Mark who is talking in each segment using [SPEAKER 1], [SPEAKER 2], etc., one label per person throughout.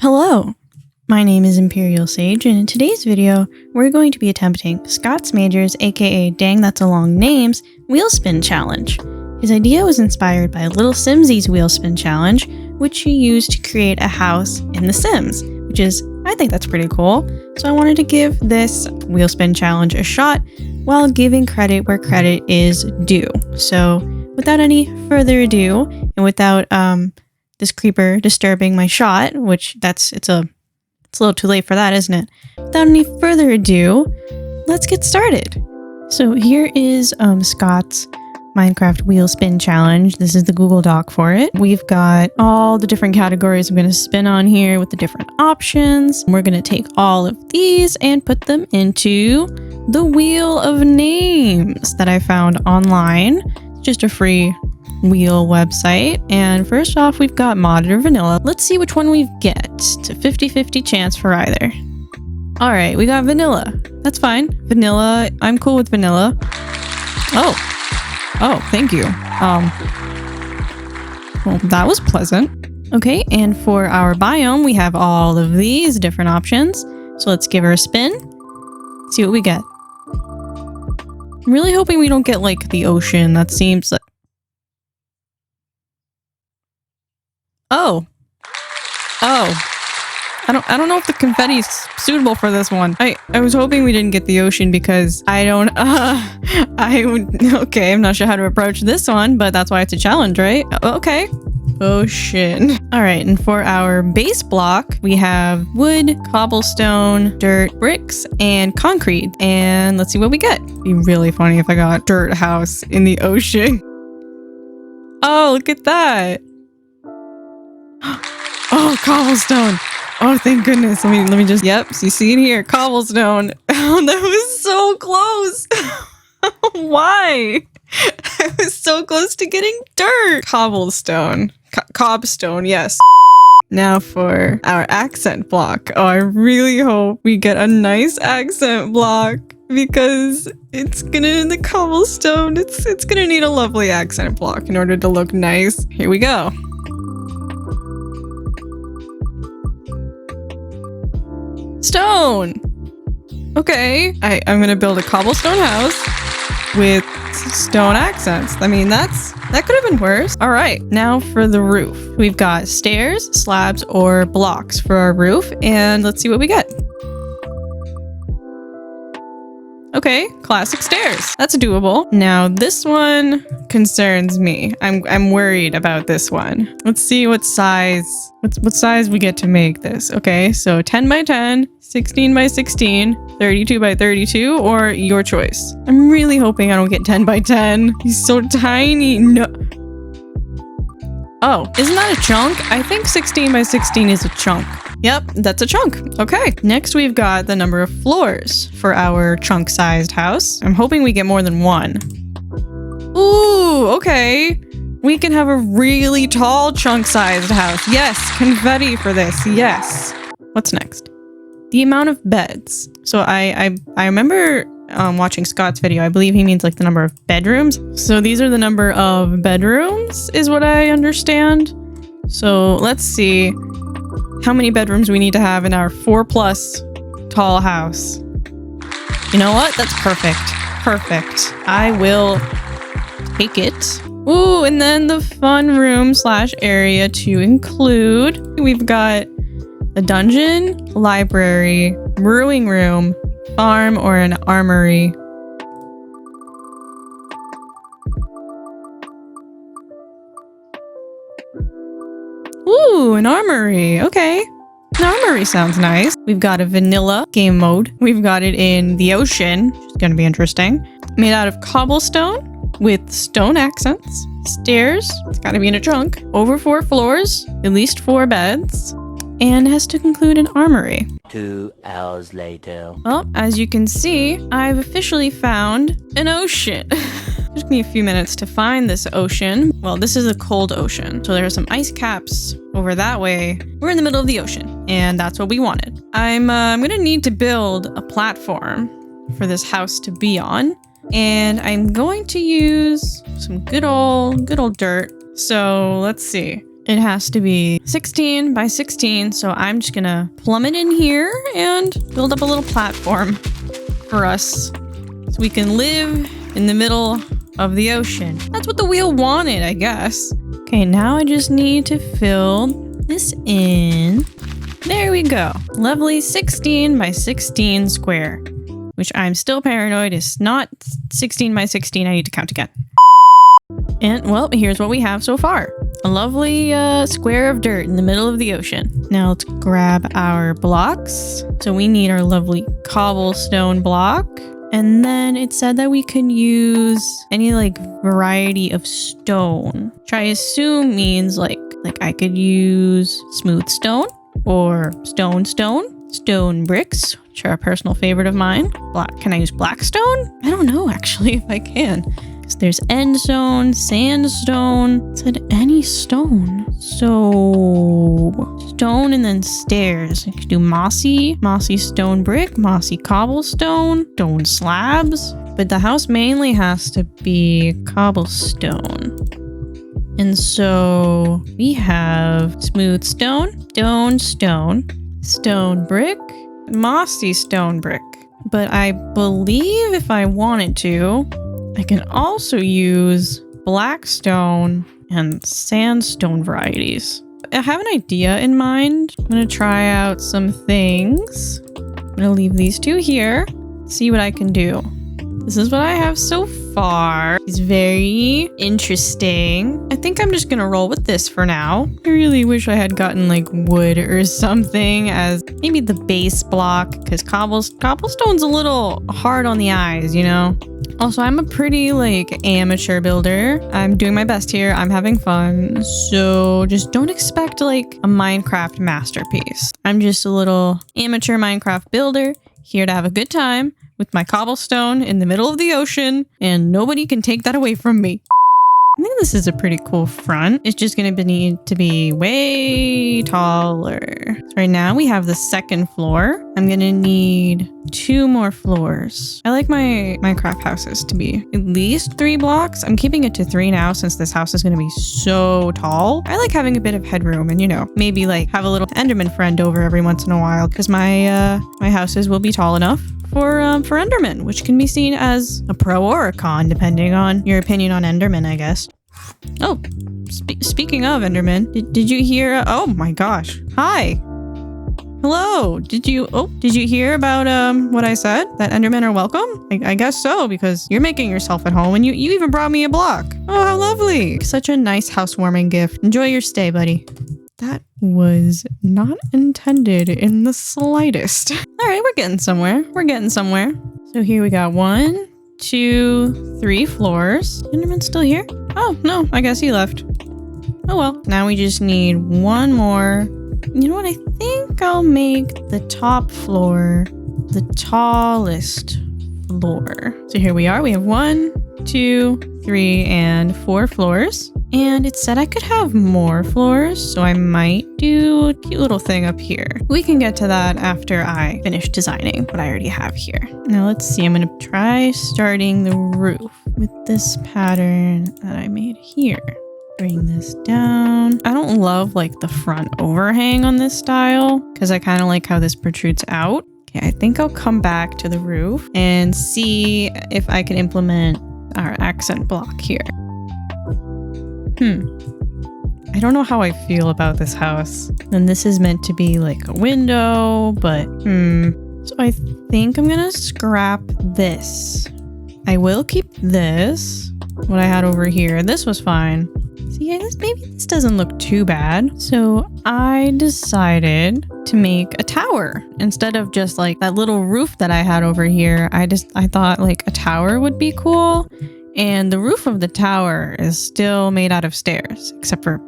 [SPEAKER 1] Hello, my name is Imperial Sage, and in today's video, we're going to be attempting Scott Smajor's, aka Dang That's a Long Name's, Wheel Spin Challenge. His idea was inspired by Little Simsy's Wheel Spin Challenge, which he used to create a house in The Sims, which is, I think that's pretty cool. So I wanted to give this Wheel Spin Challenge a shot while giving credit where credit is due. So without any further ado, and without this creeper disturbing my shot, which it's a little too late for that, isn't it? Without any further ado, let's get started. So here is Scott's Minecraft Wheel Spin Challenge. This is the Google Doc for it. We've got all the different categories I'm going to spin on here with the different options. We're going to take all of these and put them into the Wheel of Names that I found online. It's just a free wheel website. And first off, we've got modded or vanilla. Let's see which one we get. It's a 50-50 chance for either. All right, we got vanilla. That's fine. Vanilla, I'm cool with vanilla. Oh, thank you. Well, that was pleasant. Okay, and for our biome, we have all of these different options. So let's give her a spin. See what we get. I'm really hoping we don't get like the ocean. That seems like... Oh. I don't know if the confetti is suitable for this one. I was hoping we didn't get the ocean because I don't, okay, I'm not sure how to approach this one, but that's why it's a challenge, right? Okay. Ocean. All right, and for our base block, we have wood, cobblestone, dirt, bricks, and concrete. And let's see what we get. It'd be really funny if I got dirt house in the ocean. Oh, look at that. Oh, cobblestone. Oh, thank goodness. Let me just, yep, so you see it here, cobblestone. Oh, that was so close. Why? I was so close to getting dirt. Cobblestone. Cobstone, yes. Now for our accent block. Oh, I really hope we get a nice accent block because it's gonna, the cobblestone, it's gonna need a lovely accent block in order to look nice. Here we go. Stone! Okay, I'm gonna build a cobblestone house with stone accents. I mean, that could have been worse. All right, now for the roof. We've got stairs, slabs, or blocks for our roof, and let's see what we get. Okay, classic stairs. That's doable. Now this one concerns me. I'm worried about this one. Let's see what size we get to make this. Okay, so 10 by 10, 16 by 16, 32 by 32, or your choice. I'm really hoping I don't get 10 by 10. He's so tiny. No. Oh, isn't that a chunk? I think 16 by 16 is a chunk. Yep, that's a chunk. Okay, next we've got the number of floors for our chunk-sized house. I'm hoping we get more than one. Ooh, okay. We can have a really tall chunk-sized house. Yes, confetti for this. Yes. What's next? The amount of beds. So I remember watching Scott's video. I believe he means like the number of bedrooms. So these are the number of bedrooms is what I understand. So let's see how many bedrooms we need to have in our 4+ tall house. You know what? That's perfect. Perfect. I will take it. Ooh, and then the fun room / area to include. We've got a dungeon, library, brewing room, farm, or an armory. Ooh, an armory. Okay. An armory sounds nice. We've got a vanilla game mode. We've got it in the ocean, which is going to be interesting. Made out of cobblestone with stone accents. Stairs. It's got to be in a chunk. Over 4 floors. At least 4 beds. And has to conclude an armory.
[SPEAKER 2] 2 hours later.
[SPEAKER 1] Well, as you can see, I've officially found an ocean. It took me a few minutes to find this ocean. Well, this is a cold ocean. So there are some ice caps over that way. We're in the middle of the ocean, and that's what we wanted. I'm gonna need to build a platform for this house to be on. And I'm going to use some good old dirt. So let's see. It has to be 16 by 16, so I'm just gonna plumb it in here and build up a little platform for us so we can live in the middle of the ocean. That's what the wheel wanted, I guess. Okay, now I just need to fill this in. There we go. Lovely 16 by 16 square, which I'm still paranoid is not 16 by 16. I need to count again. And well, here's what we have so far. A lovely square of dirt in the middle of the ocean. Now let's grab our blocks. So we need our lovely cobblestone block. And then it said that we can use any like variety of stone, which I assume means like I could use smooth stone or stone bricks, which are a personal favorite of mine. Can I use black stone? I don't know actually if I can. There's end stone, sandstone. It said any stone. So stone and then stairs. I could do mossy stone brick, mossy cobblestone, stone slabs. But the house mainly has to be cobblestone. And so we have smooth stone, stone brick, mossy stone brick. But I believe if I wanted to, I can also use black stone and sandstone varieties. I have an idea in mind. I'm gonna try out some things. I'm gonna leave these two here, see what I can do. This is what I have so far. It's very interesting. I think I'm just gonna roll with this for now. I really wish I had gotten like wood or something as maybe the base block, because cobblestone's a little hard on the eyes, you know? Also, I'm a pretty like amateur builder. I'm doing my best here. I'm having fun. So just don't expect like a Minecraft masterpiece. I'm just a little amateur Minecraft builder here to have a good time with my cobblestone in the middle of the ocean, and nobody can take that away from me. I think this is a pretty cool front. It's just going to need to be way taller. So right now we have the second floor. I'm going to need 2 more floors. I like my Minecraft houses to be at least 3 blocks. I'm keeping it to 3 now since this house is going to be so tall. I like having a bit of headroom and, you know, maybe like have a little Enderman friend over every once in a while, because my houses will be tall enough for Enderman, which can be seen as a pro or a con, depending on your opinion on Enderman, I guess. Oh, speaking of Enderman, did you hear? Oh my gosh! Hi, hello. Did you hear about what I said? That Endermen are welcome? I guess so, because you're making yourself at home, and you even brought me a block. Oh, how lovely! Such a nice housewarming gift. Enjoy your stay, buddy. That was not intended in the slightest. All right, we're getting somewhere. So here we got 1, 2, 3 floors. Enderman's still here? Oh, no, I guess he left. Oh well. Now we just need 1 more. You know what? I think I'll make the top floor the tallest floor. So here we are. We have 1, 2, 3, and 4 floors. And it said I could have more floors, so I might do a cute little thing up here. We can get to that after I finish designing what I already have here. Now let's see, I'm gonna try starting the roof with this pattern that I made here. Bring this down. I don't love like the front overhang on this style because I kind of like how this protrudes out. Okay, I think I'll come back to the roof and see if I can implement our accent block here. I don't know how I feel about this house. And this is meant to be like a window, but So I think I'm gonna scrap this. I will keep this, what I had over here. This was fine. See, maybe this doesn't look too bad. So I decided to make a tower instead of just like that little roof that I had over here. I thought like a tower would be cool. And the roof of the tower is still made out of stairs, except for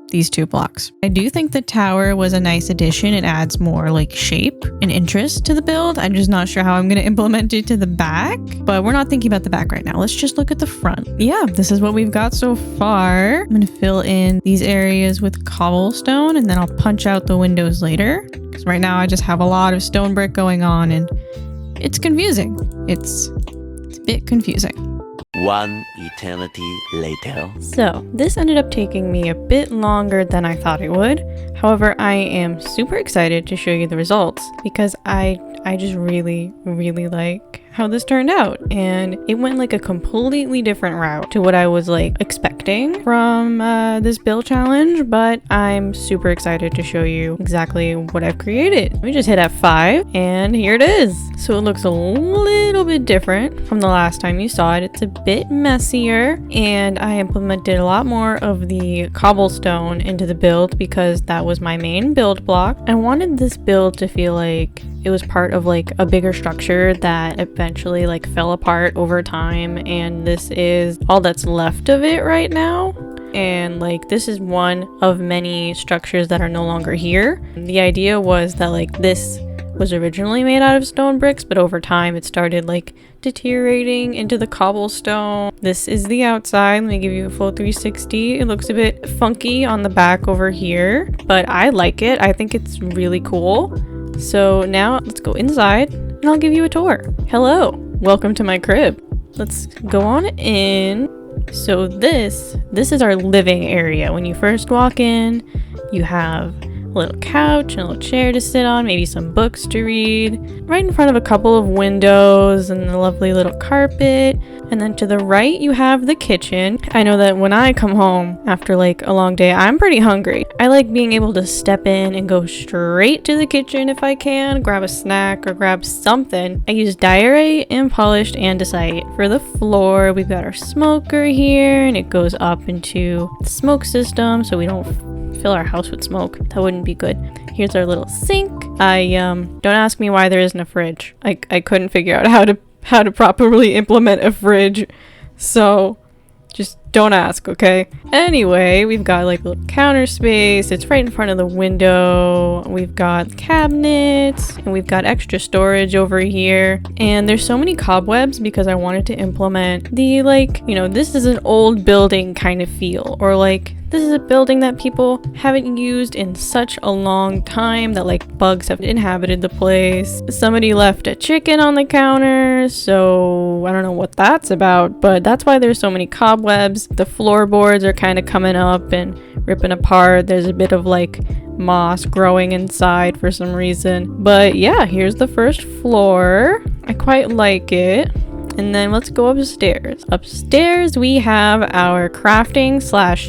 [SPEAKER 1] these 2 blocks. I do think the tower was a nice addition. It adds more like shape and interest to the build. I'm just not sure how I'm going to implement it to the back, but we're not thinking about the back right now. Let's just look at the front. Yeah, this is what we've got so far. I'm going to fill in these areas with cobblestone, and then I'll punch out the windows later. Because right now I just have a lot of stone brick going on, and it's confusing. It's a bit confusing.
[SPEAKER 2] One eternity later.
[SPEAKER 1] So this ended up taking me a bit longer than I thought it would. However, I am super excited to show you the results because I just really like how this turned out, and it went like a completely different route to what I was like expecting from this build challenge, but I'm super excited to show you exactly what I've created. Let me just hit F5 and here it is. So it looks a little bit different from the last time you saw it. It's a bit messier, and I implemented a lot more of the cobblestone into the build because that was my main build block. I wanted this build to feel like it was part of like a bigger structure that eventually like fell apart over time, and this is all that's left of it right now. And like this is one of many structures that are no longer here. The idea was that like this was originally made out of stone bricks, but over time it started like deteriorating into the cobblestone. This is the outside. Let me give you a full 360. It looks a bit funky on the back over here, but I like it. I think it's really cool. So now let's go inside and I'll give you a tour. Hello, welcome to my crib. Let's go on in. So this is our living area. When you first walk in, you have a little couch and a little chair to sit on, maybe some books to read, right in front of a couple of windows and a lovely little carpet. And then to the right, you have the kitchen. I know that when I come home after like a long day, I'm pretty hungry. I like being able to step in and go straight to the kitchen if I can, grab a snack or grab something. I use diorite and polished andesite. For the floor, we've got our smoker here, and it goes up into the smoke system so we don't fill our house with smoke. That wouldn't be good. Here's our little sink. Don't ask me why there isn't a fridge. I couldn't figure out how to properly implement a fridge, so just don't ask, okay? Anyway, we've got like a little counter space. It's right in front of the window. We've got cabinets and we've got extra storage over here. And there's so many cobwebs because I wanted to implement the like, you know, this is an old building kind of feel, or like this is a building that people haven't used in such a long time that like bugs have inhabited the place. Somebody left a chicken on the counter, so I don't know what that's about, but that's why there's so many cobwebs. The floorboards are kind of coming up and ripping apart. There's a bit of like moss growing inside for some reason. But yeah, here's the first floor. I quite like it. And then let's go upstairs. Upstairs we have our crafting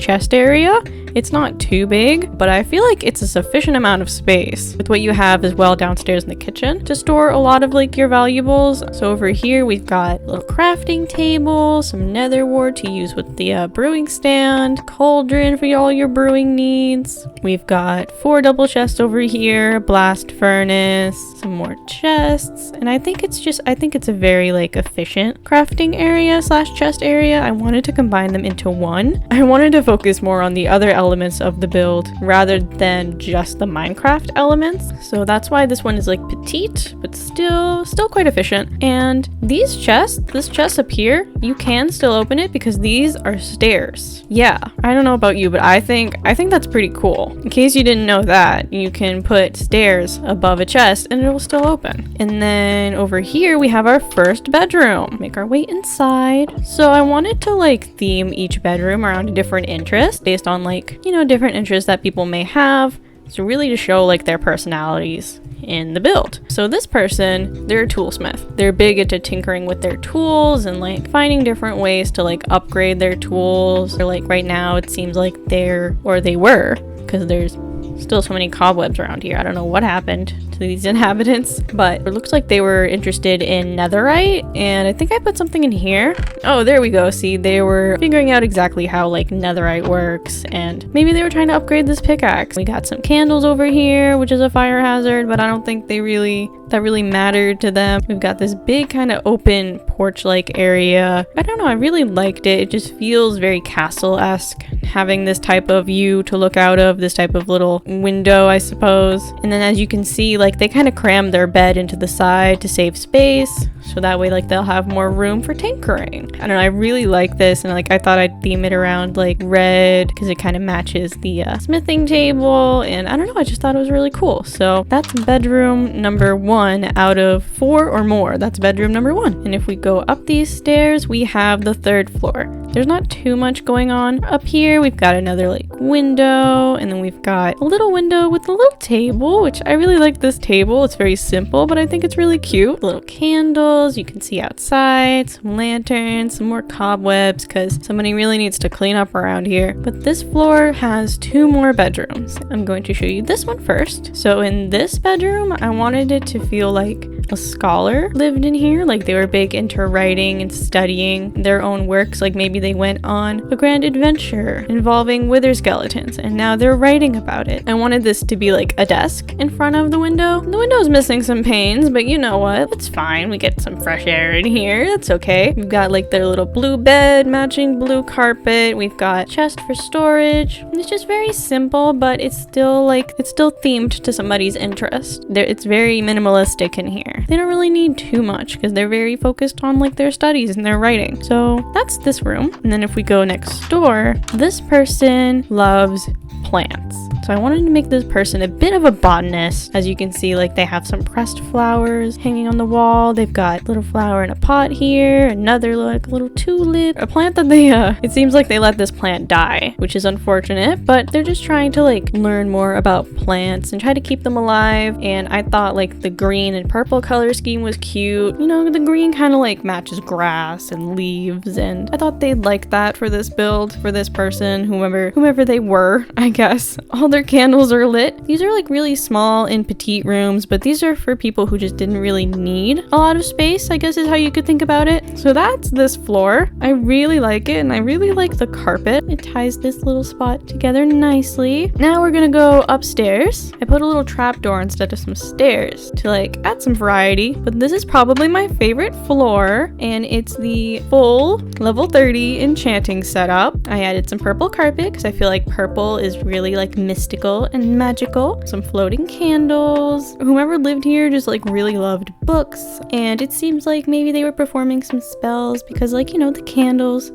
[SPEAKER 1] / chest area. It's not too big, but I feel like it's a sufficient amount of space with what you have as well downstairs in the kitchen to store a lot of like your valuables. So over here we've got a little crafting table, some nether wart to use with the brewing stand, cauldron for all your brewing needs. We've got 4 double chests over here, blast furnace, some more chests, and I think it's a very like efficient crafting area / chest area. I wanted to combine them into one. I wanted to focus more on the other elements of the build rather than just the Minecraft elements. So that's why this one is like petite, but still quite efficient. And these chests, this chest up here, you can still open it because these are stairs. Yeah, I don't know about you, but I think that's pretty cool. In case you didn't know that, you can put stairs above a chest and it will still open. And then over here we have our first bedroom. Make our way inside. So I wanted to like theme each bedroom around a different interest based on like, you know, different interests that people may have. So really to show like their personalities in the build. So this person, they're a toolsmith. They're big into tinkering with their tools and like finding different ways to like upgrade their tools. Or like right now it seems like they were, because there's still so many cobwebs around here. I don't know what happened to these inhabitants, but it looks like they were interested in netherite, and I think I put something in here. Oh, there we go. See, they were figuring out exactly how like netherite works, and maybe they were trying to upgrade this pickaxe. We got some candles over here, which is a fire hazard, but I don't think that really mattered to them. We've got this big kind of open porch-like area. I don't know, I really liked it. It just feels very castle-esque, having this type of view to look out of, this type of little window, I suppose. And then as you can see, like they kind of cram their bed into the side to save space, so that way like they'll have more room for tinkering. I don't know, I really like this, and like I thought I'd theme it around like red because it kind of matches the smithing table, and I don't know, I just thought it was really cool. So that's bedroom number 1 out of 4 or more. That's bedroom number 1. And if we go up these stairs, we have the 3rd floor. There's not too much going on up here. We've got another like window, and then we've got a little window with a little table, which I really like this table. It's very simple, but I think it's really cute. Little candles, you can see outside, some lanterns, some more cobwebs because somebody really needs to clean up around here. But this floor has 2 more bedrooms. I'm going to show you this one first. So in this bedroom, I wanted it to feel like a scholar lived in here, like they were big into writing and studying their own works, like maybe they went on a grand adventure involving wither skeletons and now they're writing about it. I wanted this to be like a desk in front of the window. The window's missing some panes, but you know what, it's fine, we get some fresh air in here, that's okay. We've got like their little blue bed, matching blue carpet, we've got chest for storage. It's just very simple, but it's still themed to somebody's interest. It's very minimalistic in here. They don't really need too much because they're very focused on like their studies and their writing. So that's this room. And then if we go next door, this person loves plants. So I wanted to make this person a bit of a botanist. As you can see, like they have some pressed flowers hanging on the wall. They've got a little flower in a pot here, another like little tulip, a plant that they it seems like they let this plant die, which is unfortunate, but they're just trying to like learn more about plants and try to keep them alive. And I thought like the green and purple color scheme was cute. You know, the green kind of like matches grass and leaves, and I thought they'd like that for this build, for this person, whomever they were, I guess. All their candles are lit. These are like really small and petite rooms, but these are for people who just didn't really need a lot of space, I guess is how you could think about it. So that's this floor. I really like it, and I really like the carpet. It ties this little spot together nicely. Now we're gonna go upstairs. I put a little trapdoor instead of some stairs to like add some variety, but this is probably my favorite floor, and it's the full level 30 enchanting setup. I added some purple carpet because I feel like purple is really like mystical and magical. Some floating candles. Whomever lived here just like really loved books, and it seems like maybe they were performing some spells because like, you know, the candles,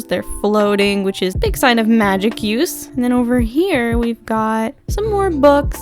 [SPEAKER 1] they're floating, which is a big sign of magic use. And then over here we've got some more books,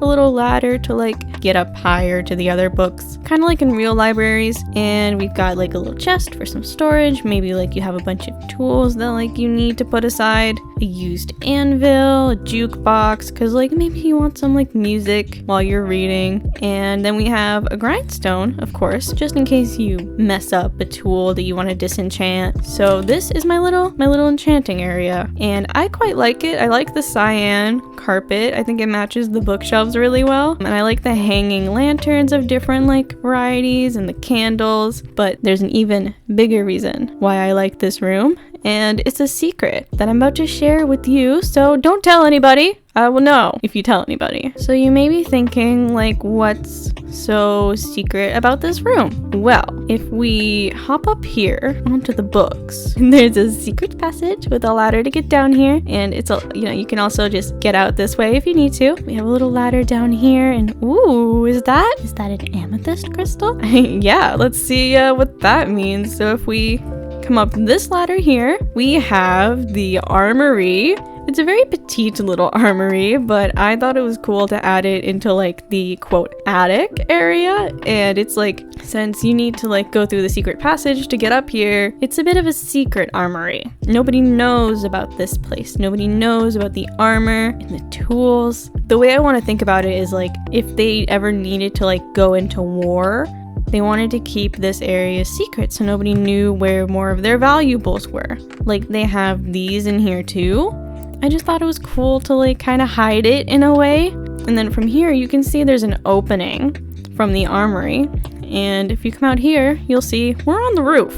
[SPEAKER 1] a little ladder to like get up higher to the other books, kind of like in real libraries. And we've got like a little chest for some storage. Maybe like you have a bunch of tools that like you need to put aside, a used anvil, a jukebox, because like maybe you want some like music while you're reading. And then we have a grindstone, of course, just in case you mess up a tool that you want to disenchant. So this is my little enchanting area, and I quite like it. I like the cyan carpet. I think it matches the bookshelves really well, and I like the hanging lanterns of different like varieties and the candles. But there's an even bigger reason why I like this room, and it's a secret that I'm about to share with you, so don't tell anybody. I will know if you tell anybody. So you may be thinking, like, what's so secret about this room? Well, if we hop up here onto the books, there's a secret passage with a ladder to get down here, and it's a, you know, you can also just get out this way if you need to. We have a little ladder down here, and ooh, is that an amethyst crystal? Yeah, let's see what that means. So if we come up this ladder here, we have the Armory. It's a very petite little armory, but I thought it was cool to add it into like the quote attic area. And it's like, since you need to like go through the secret passage to get up here, it's a bit of a secret armory. Nobody knows about this place. Nobody knows about the armor and the tools. The way I want to think about it is like, if they ever needed to like go into war, they wanted to keep this area secret so nobody knew where more of their valuables were. Like they have these in here too. I just thought it was cool to like kind of hide it in a way. And then from here you can see there's an opening from the armory. And if you come out here, you'll see we're on the roof.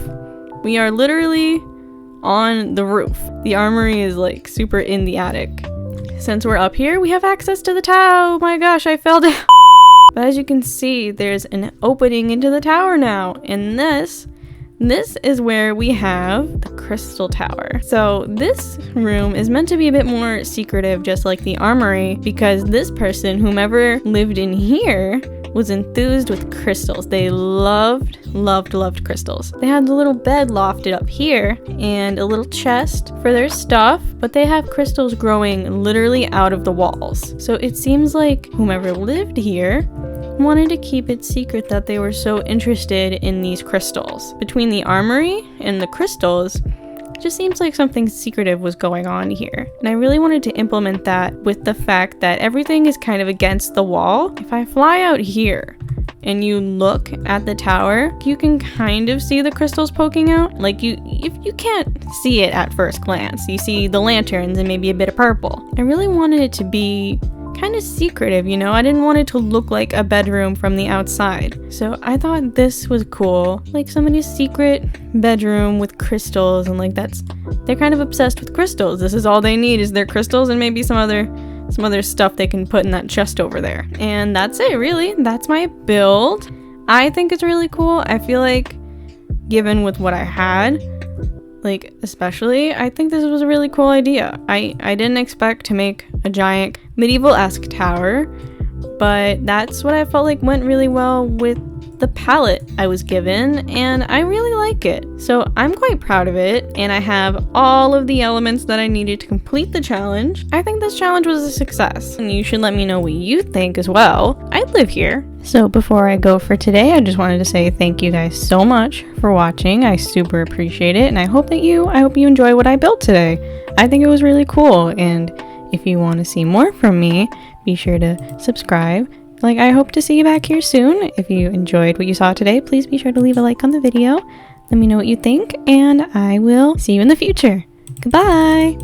[SPEAKER 1] We are literally on the roof. The armory is like super in the attic. Since we're up here, we have access to the tower. Oh my gosh, I fell down. But as you can see, there's an opening into the tower now. And this This is where we have the crystal tower. So this room is meant to be a bit more secretive, just like the armory, because this person, whomever lived in here, was enthused with crystals. They loved crystals. They had the little bed lofted up here and a little chest for their stuff, but they have crystals growing literally out of the walls. So it seems like whomever lived here wanted to keep it secret that they were so interested in these crystals. Between the armory and the crystals, it just seems like something secretive was going on here. And I really wanted to implement that with the fact that everything is kind of against the wall. If I fly out here and you look at the tower, you can kind of see the crystals poking out. Like you can't see it at first glance. You see the lanterns and maybe a bit of purple. I really wanted it to be kind of secretive, you know? I didn't want it to look like a bedroom from the outside. So I thought this was cool. Like somebody's secret bedroom with crystals, and like they're kind of obsessed with crystals. This is all they need is their crystals and maybe some other stuff they can put in that chest over there. And that's it, really. That's my build. I think it's really cool. I feel like given with what I had, like especially, I think this was a really cool idea. I didn't expect to make a giant medieval-esque tower, but that's what I felt like went really well with the palette I was given, and I really like it. So I'm quite proud of it, and I have all of the elements that I needed to complete the challenge. I think this challenge was a success, and you should let me know what you think as well. I live here. So before I go for today, I just wanted to say thank you guys so much for watching. I super appreciate it, and I hope you enjoy what I built today. I think it was really cool, and if you want to see more from me, be sure to subscribe. Like, I hope to see you back here soon. If you enjoyed what you saw today, please be sure to leave a like on the video. Let me know what you think, and I will see you in the future. Goodbye!